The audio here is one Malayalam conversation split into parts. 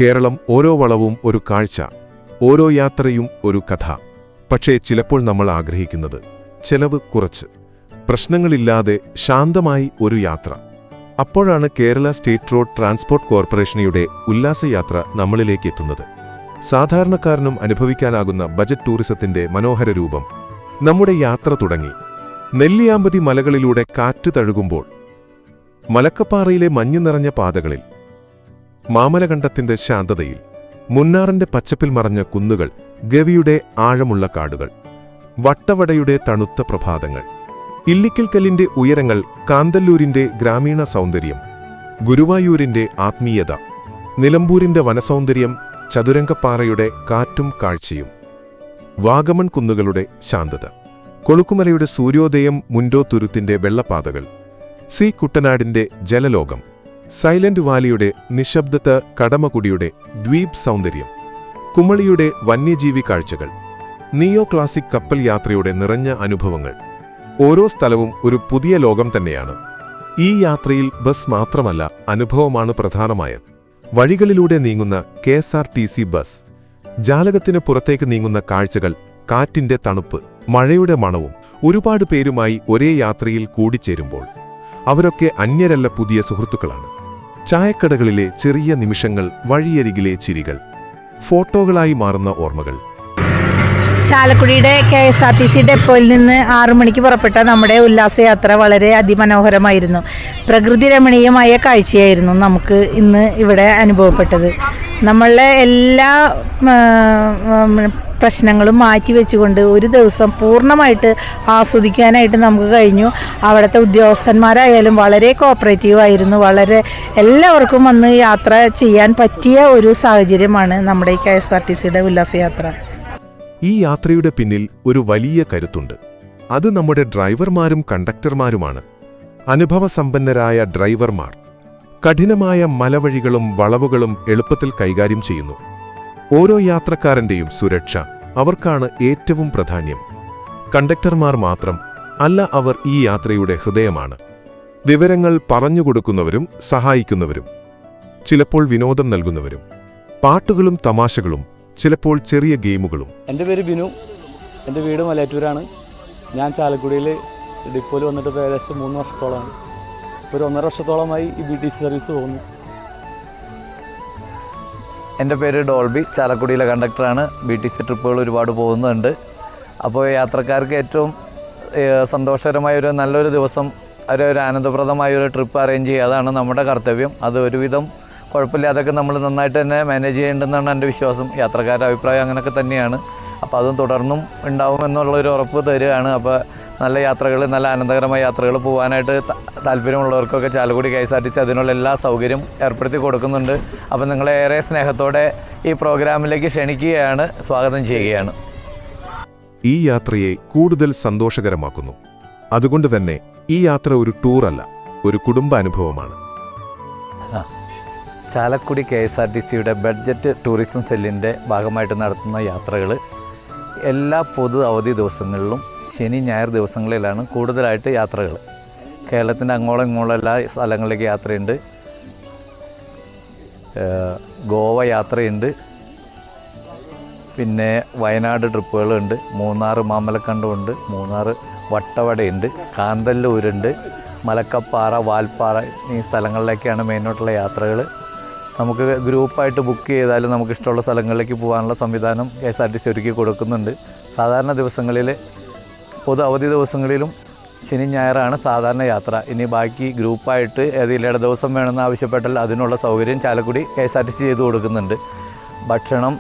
കേരളം ഓരോ വളവും ഒരു കാഴ്ച, ഓരോ യാത്രയും ഒരു കഥ. പക്ഷേ ചിലപ്പോൾ നമ്മൾ ആഗ്രഹിക്കുന്നത് ചെലവ് കുറച്ച്, പ്രശ്നങ്ങളില്ലാതെ ശാന്തമായി ഒരു യാത്ര. അപ്പോഴാണ് കേരള സ്റ്റേറ്റ് റോഡ് ട്രാൻസ്പോർട്ട് കോർപ്പറേഷനുടെ ഉല്ലാസയാത്ര നമ്മളിലേക്ക് എത്തുന്നത്. സാധാരണക്കാരനും അനുഭവിക്കാനാകുന്ന ബജറ്റ് ടൂറിസത്തിന്റെ മനോഹര രൂപം. നമ്മുടെ യാത്ര തുടങ്ങി. നെല്ലിയാമ്പതി മലകളിലൂടെ കാറ്റ് തഴുകുമ്പോൾ, മലക്കപ്പാറയിലെ മഞ്ഞു നിറഞ്ഞ പാതകളിൽ, മാമലകണ്ഠത്തിന്റെ ശാന്തതയിൽ, മുന്നാറിന്റെ പച്ചപ്പിൽ മറഞ്ഞ കുന്നുകൾ, ഗവിയുടെ ആഴമുള്ള കാടുകൾ, വട്ടവടയുടെ തണുത്ത പ്രഭാതങ്ങൾ, ഇല്ലിക്കൽക്കല്ലിന്റെ ഉയരങ്ങൾ, കാന്തല്ലൂരിന്റെ ഗ്രാമീണ സൗന്ദര്യം, ഗുരുവായൂരിന്റെ ആത്മീയത, നിലമ്പൂരിന്റെ വനസൗന്ദര്യം, ചതുരംഗപ്പാറയുടെ കാറ്റും കാഴ്ചയും, വാഗമൺ കുന്നുകളുടെ ശാന്തത, കൊളുക്കുമലയുടെ സൂര്യോദയം, മുൻഡോ തുരുത്തിന്റെ വെള്ളപ്പാതകൾ, സി കുട്ടനാടിന്റെ ജലലോകം, സൈലന്റ് വാലിയുടെ നിശബ്ദത, കടമകുടിയുടെ ദ്വീപ് സൗന്ദര്യം, കുമളിയുടെ വന്യജീവി കാഴ്ചകൾ, നിയോ ക്ലാസിക് കപ്പൽ യാത്രയുടെ നിറഞ്ഞ അനുഭവങ്ങൾ. ഓരോ സ്ഥലവും ഒരു പുതിയ ലോകം തന്നെയാണ്. ഈ യാത്രയിൽ ബസ് മാത്രമല്ല, അനുഭവമാണ് പ്രധാനമായത്. വഴികളിലൂടെ നീങ്ങുന്ന KSRTC ബസ്, ജാലകത്തിന് പുറത്തേക്ക് നീങ്ങുന്ന കാഴ്ചകൾ, കാറ്റിന്റെ തണുപ്പ്, മഴയുടെ മണവും. ഒരുപാട് പേരുമായി ഒരേ യാത്രയിൽ കൂടിച്ചേരുമ്പോൾ അവരൊക്കെ അന്യരല്ല, പുതിയ സുഹൃത്തുക്കളാണ്. ചായക്കടകളിലെ ചെറിയ നിമിഷങ്ങൾ, വഴിയരികിലെ ചിരികൾ, ഫോട്ടോകളായി മാറുന്ന ഓർമ്മകൾ. ചാലക്കുടിയുടെ KSRTC ഡെപ്പോയിൽ നിന്ന് 6 മണിക്ക് പുറപ്പെട്ട നമ്മുടെ ഉല്ലാസയാത്ര വളരെ അതിമനോഹരമായിരുന്നു. പ്രകൃതി രമണീയമായ കാഴ്ചയായിരുന്നു നമുക്ക് ഇന്ന് ഇവിടെ അനുഭവപ്പെട്ടത്. നമ്മളുടെ എല്ലാ പ്രശ്നങ്ങളും മാറ്റിവെച്ചുകൊണ്ട് ഒരു ദിവസം പൂർണ്ണമായിട്ട് ആസ്വദിക്കാനായിട്ട് നമുക്ക് കഴിഞ്ഞു. അവിടുത്തെ ഉദ്യോഗസ്ഥന്മാരായാലും വളരെ കോപ്പറേറ്റീവ് ആയിരുന്നു. വളരെ എല്ലാവർക്കും വന്ന് യാത്ര ചെയ്യാൻ പറ്റിയ ഒരു സാഹചര്യമാണ് നമ്മുടെ KSRTCയുടെ ഉല്ലാസയാത്ര. ഈ യാത്രയുടെ പിന്നിൽ ഒരു വലിയ കരുത്തുണ്ട്. അത് നമ്മുടെ ഡ്രൈവർമാരും കണ്ടക്ടർമാരുമാണ്. അനുഭവസമ്പന്നരായ ഡ്രൈവർമാർ കഠിനമായ മലവഴികളും വളവുകളും എളുപ്പത്തിൽ കൈകാര്യം ചെയ്യുന്നു. ഓരോ യാത്രക്കാരന്റെയും സുരക്ഷ അവർക്കാണ് ഏറ്റവും പ്രാധാന്യം. കണ്ടക്ടർമാർ മാത്രം അല്ല, അവർ ഈ യാത്രയുടെ ഹൃദയമാണ്. വിവരങ്ങൾ പറഞ്ഞുകൊടുക്കുന്നവരും സഹായിക്കുന്നവരും, ചിലപ്പോൾ വിനോദം നൽകുന്നവരും, പാട്ടുകളും തമാശകളും, ചിലപ്പോൾ ചെറിയ ഗെയിമുകളും. എൻ്റെ പേര് ബിനു. എൻ്റെ വീട് മലയാറ്റൂരാണ്. ഞാൻ ചാലക്കുടിയിൽ ഡിപ്പോയിൽ വന്നിട്ട് ഏകദേശം 3 വർഷത്തോളമാണ്. ഒരു 1.5 വർഷത്തോളമായി ഈ BTC സർവീസ് പോകുന്നു. എൻ്റെ പേര് ഡോൾബി. ചാലക്കുടിയിലെ കണ്ടക്ടറാണ്. BTC ട്രിപ്പുകൾ ഒരുപാട് പോകുന്നുണ്ട്. അപ്പോൾ യാത്രക്കാർക്ക് ഏറ്റവും സന്തോഷകരമായ നല്ലൊരു ദിവസം, ഒരു ആനന്ദപ്രദമായൊരു ട്രിപ്പ് അറേഞ്ച് ചെയ്യുക, അതാണ് നമ്മുടെ കർത്തവ്യം. അത് ഒരുവിധം കുഴപ്പമില്ലാതൊക്കെ നമ്മൾ നന്നായിട്ട് തന്നെ മാനേജ് ചെയ്യേണ്ടെന്നാണ് എൻ്റെ വിശ്വാസം. യാത്രക്കാരുടെ അഭിപ്രായം അങ്ങനെയൊക്കെ തന്നെയാണ്. അപ്പോൾ അതും തുടർന്നും ഉണ്ടാവുമെന്നുള്ളൊരു ഉറപ്പ് തരികയാണ്. അപ്പോൾ നല്ല യാത്രകൾ, നല്ല ആനന്ദകരമായ യാത്രകൾ പോകാനായിട്ട് താല്പര്യമുള്ളവർക്കൊക്കെ ചാലക്കുടി KSRTC അതിനുള്ള എല്ലാ സൗകര്യം ഏർപ്പെടുത്തി കൊടുക്കുന്നുണ്ട്. അപ്പോൾ നിങ്ങളെ ഏറെ സ്നേഹത്തോടെ ഈ പ്രോഗ്രാമിലേക്ക് ക്ഷണിക്കുകയാണ്, സ്വാഗതം ചെയ്യുകയാണ്. ഈ യാത്രയെ കൂടുതൽ സന്തോഷകരമാക്കുന്നു. അതുകൊണ്ട് തന്നെ ഈ യാത്ര ഒരു ടൂറല്ല, ഒരു കുടുംബ അനുഭവമാണ്. ചാലക്കുടി KSRTCയുടെ ബഡ്ജറ്റ് ടൂറിസം സെല്ലിൻ്റെ ഭാഗമായിട്ട് നടത്തുന്ന യാത്രകൾ എല്ലാ പൊതു അവധി ദിവസങ്ങളിലും ശനി ഞായർ ദിവസങ്ങളിലാണ് കൂടുതലായിട്ട് യാത്രകൾ. കേരളത്തിൻ്റെ അങ്ങോളം ഇങ്ങോളം എല്ലാ സ്ഥലങ്ങളിലേക്ക് യാത്രയുണ്ട്. ഗോവ യാത്രയുണ്ട്, പിന്നെ വയനാട് ട്രിപ്പുകളുണ്ട്, മൂന്നാർ മാമലക്കണ്ടമുണ്ട്, മൂന്നാർ വട്ടവടയുണ്ട്, കാന്തല്ലൂരുണ്ട്, മലക്കപ്പാറ, വാൽപ്പാറ, ഈ സ്ഥലങ്ങളിലേക്കാണ് മെയിനായിട്ടുള്ള യാത്രകൾ. നമുക്ക് ഗ്രൂപ്പായിട്ട് ബുക്ക് ചെയ്താലും നമുക്ക് ഇഷ്ടമുള്ള സ്ഥലങ്ങളിലേക്ക് പോകാനുള്ള സംവിധാനം KSRTC ഒരുക്കി കൊടുക്കുന്നുണ്ട്. സാധാരണ ദിവസങ്ങളിൽ, പൊതു അവധി ദിവസങ്ങളിലും ശനി ഞായറാണ് സാധാരണ യാത്ര. ഇനി ബാക്കി ഗ്രൂപ്പായിട്ട് ഏതെങ്കിലും ദിവസം വേണമെന്ന് ആവശ്യപ്പെട്ടാൽ അതിനുള്ള സൗകര്യം ചാലക്കുടി KSRTC ചെയ്തു കൊടുക്കുന്നുണ്ട്. ഭക്ഷണം,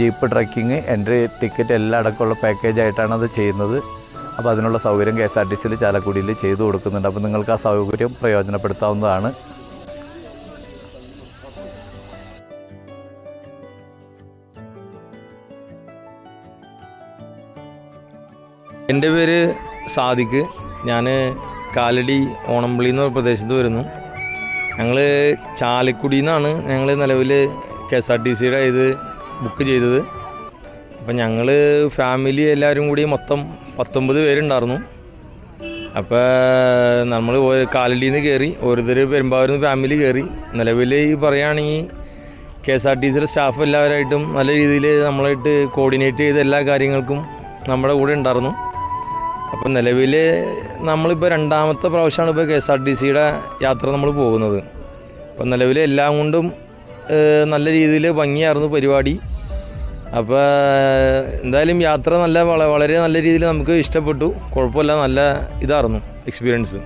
ജീപ്പ് ട്രക്കിങ്, എൻട്രി ടിക്കറ്റ് എല്ലാം അടക്കമുള്ള പാക്കേജായിട്ടാണ് അത് ചെയ്യുന്നത്. അപ്പോൾ അതിനുള്ള സൗകര്യം KSRTCയിൽ ചാലക്കുടിയിൽ ചെയ്തു കൊടുക്കുന്നുണ്ട്. അപ്പോൾ നിങ്ങൾക്ക് ആ സൗകര്യം പ്രയോജനപ്പെടുത്താവുന്നതാണ്. എൻ്റെ പേര് സാദിഖ്. ഞാൻ കാലടി ഓണംപള്ളി എന്ന പ്രദേശത്ത് വരുന്നു. ഞങ്ങൾ ചാലക്കുടിയിൽ നിന്നാണ് ഞങ്ങൾ നിലവിൽ KSRTCയുടെ ഇത് ബുക്ക് ചെയ്തത്. അപ്പം ഞങ്ങൾ ഫാമിലി എല്ലാവരും കൂടി മൊത്തം 19 പേരുണ്ടായിരുന്നു. അപ്പോൾ നമ്മൾ കാലടിയിൽ നിന്ന് കയറി, ഓരോരുത്തർ പെരുമ്പാവൂരിൽ നിന്ന് ഫാമിലി കയറി. നിലവിൽ ഈ പറയുകയാണെങ്കിൽ KSRTC സ്റ്റാഫ് എല്ലാവരായിട്ടും നല്ല രീതിയിൽ നമ്മളായിട്ട് കോർഡിനേറ്റ് ചെയ്ത് എല്ലാ കാര്യങ്ങൾക്കും നമ്മുടെ കൂടെ ഉണ്ടായിരുന്നു. അപ്പം നിലവിൽ നമ്മളിപ്പോൾ 2ാമത്തെ പ്രാവശ്യമാണ് ഇപ്പോൾ KSRTCയുടെ യാത്ര നമ്മൾ പോകുന്നത്. അപ്പം നിലവിൽ എല്ലാം കൊണ്ടും നല്ല രീതിയിൽ ഭംഗിയായിരുന്നു പരിപാടി. അപ്പോൾ എന്തായാലും യാത്ര വളരെ നല്ല രീതിയിൽ നമുക്ക് ഇഷ്ടപ്പെട്ടു. കുഴപ്പമില്ല, നല്ല ഇതായിരുന്നു എക്സ്പീരിയൻസ്.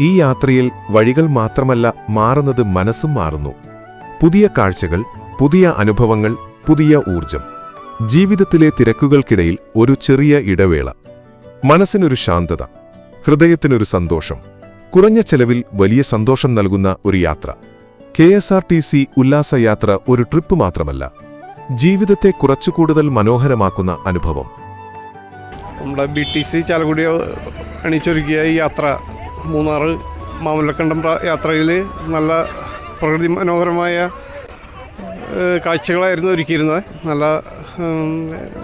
ഈ യാത്രയിൽ വഴികൾ മാത്രമല്ല മാറുന്നത്, മനസ്സും മാറുന്നു. പുതിയ കാഴ്ചകൾ, പുതിയ അനുഭവങ്ങൾ, പുതിയ ഊർജം. ജീവിതത്തിലെ തിരക്കുകൾക്കിടയിൽ ഒരു ചെറിയ ഇടവേള. മനസ്സിനൊരു ശാന്തത, ഹൃദയത്തിനൊരു സന്തോഷം. കുറഞ്ഞ ചെലവിൽ വലിയ സന്തോഷം നൽകുന്ന ഒരു യാത്ര. KSRTC ഉല്ലാസയാത്ര ഒരു ട്രിപ്പ് മാത്രമല്ല, ജീവിതത്തെ കുറച്ചുകൂടുതൽ മനോഹരമാക്കുന്ന അനുഭവം. നമ്മുടെ BTC ചാലക്കുടി അണിച്ചൊരുക്കിയ ഈ യാത്ര മൂന്നാർ മാമല്ലക്കണ്ടം യാത്രയിൽ നല്ല പ്രകൃതി മനോഹരമായ കാഴ്ചകളായിരുന്നു ഒരുക്കിയിരുന്നത്. നല്ല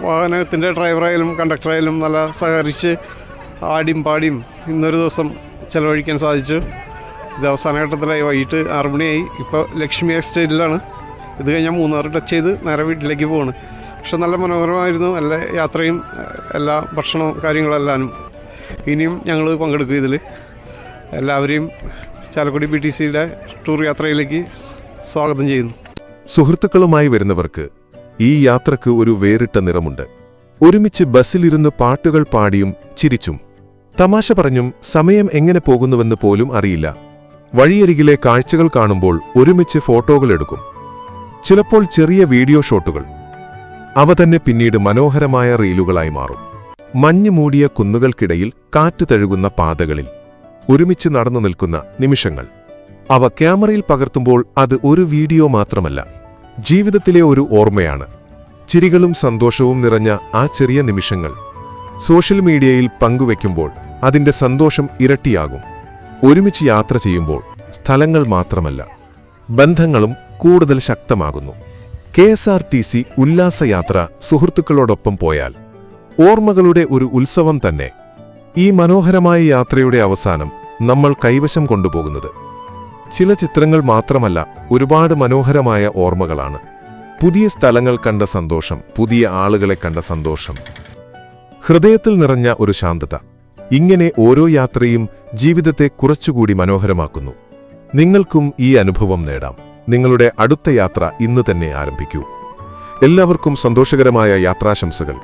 വാഹനത്തിൻ്റെ ഡ്രൈവറായാലും കണ്ടക്ടറായാലും നല്ല സഹകരിച്ച് ആടിയും പാടിയും ഇന്നൊരു ദിവസം ചെലവഴിക്കാൻ സാധിച്ചു. ഇത് അവസാന ഘട്ടത്തിലായി. വൈകിട്ട് 6 മണിയായി. ഇപ്പോൾ ലക്ഷ്മി എസ്റ്റേറ്റിലാണ്. ഇത് കഴിഞ്ഞാൽ മൂന്നാർ ടച്ച് ചെയ്ത് നേരെ വീട്ടിലേക്ക് പോവാണ്. പക്ഷെ നല്ല മനോഹരമായിരുന്നു എല്ലാ യാത്രയും, എല്ലാ ഭക്ഷണവും കാര്യങ്ങളെല്ലാം. ഇനിയും ഞങ്ങൾ പങ്കെടുക്കും ഇതിൽ. എല്ലാവരെയും ചാലക്കുടി BTCയുടെ ടൂർ യാത്രയിലേക്ക് സ്വാഗതം ചെയ്യുന്നു. സുഹൃത്തുക്കളുമായി വരുന്നവർക്ക് ഈ യാത്രക്ക് ഒരു വേറിട്ട നിറമുണ്ട്. ഒരുമിച്ച് ബസ്സിലിരുന്ന് പാട്ടുകൾ പാടിയും ചിരിച്ചും തമാശ പറഞ്ഞും സമയം എങ്ങനെ പോകുന്നുവെന്ന് പോലും അറിയില്ല. വഴിയരികിലെ കാഴ്ചകൾ കാണുമ്പോൾ ഒരുമിച്ച് ഫോട്ടോകൾ എടുക്കും. ചിലപ്പോൾ ചെറിയ വീഡിയോ ഷോട്ടുകൾ. അവ തന്നെ പിന്നീട് മനോഹരമായ റീലുകളായി മാറും. മഞ്ഞ് മൂടിയ കുന്നുകൾക്കിടയിൽ കാറ്റ് തഴുകുന്ന പാതകളിൽ ഒരുമിച്ച് നടന്നു നിൽക്കുന്ന നിമിഷങ്ങൾ. അവ ക്യാമറയിൽ പകർത്തുമ്പോൾ അത് ഒരു വീഡിയോ മാത്രമല്ല, ജീവിതത്തിലെ ഒരു ഓർമ്മയാണ്. ചിരികളും സന്തോഷവും നിറഞ്ഞ ആ ചെറിയ നിമിഷങ്ങൾ സോഷ്യൽ മീഡിയയിൽ പങ്കുവെക്കുമ്പോൾ അതിന്റെ സന്തോഷം ഇരട്ടിയാകും. ഒരുമിച്ച് യാത്ര ചെയ്യുമ്പോൾ സ്ഥലങ്ങൾ മാത്രമല്ല, ബന്ധങ്ങളും കൂടുതൽ ശക്തമാകുന്നു. KSRTC ഉല്ലാസയാത്ര സുഹൃത്തുക്കളോടൊപ്പം പോയാൽ ഓർമ്മകളുടെ ഒരു ഉത്സവം തന്നെ. ഈ മനോഹരമായ യാത്രയുടെ അവസാനം നമ്മൾ കൈവശം കൊണ്ടുപോകുന്നത് ചില ചിത്രങ്ങൾ മാത്രമല്ല, ഒരുപാട് മനോഹരമായ ഓർമ്മകളാണ്. പുതിയ സ്ഥലങ്ങൾ കണ്ട സന്തോഷം, പുതിയ ആളുകളെ കണ്ട സന്തോഷം, ഹൃദയത്തിൽ നിറഞ്ഞ ഒരു ശാന്തത. ഇങ്ങനെ ഓരോ യാത്രയും ജീവിതത്തെ കുറച്ചുകൂടി മനോഹരമാക്കുന്നു. നിങ്ങൾക്കും ഈ അനുഭവം നേടാം. നിങ്ങളുടെ അടുത്ത യാത്ര ഇന്ന് തന്നെ ആരംഭിക്കൂ. എല്ലാവർക്കും സന്തോഷകരമായ യാത്രാശംസകൾ.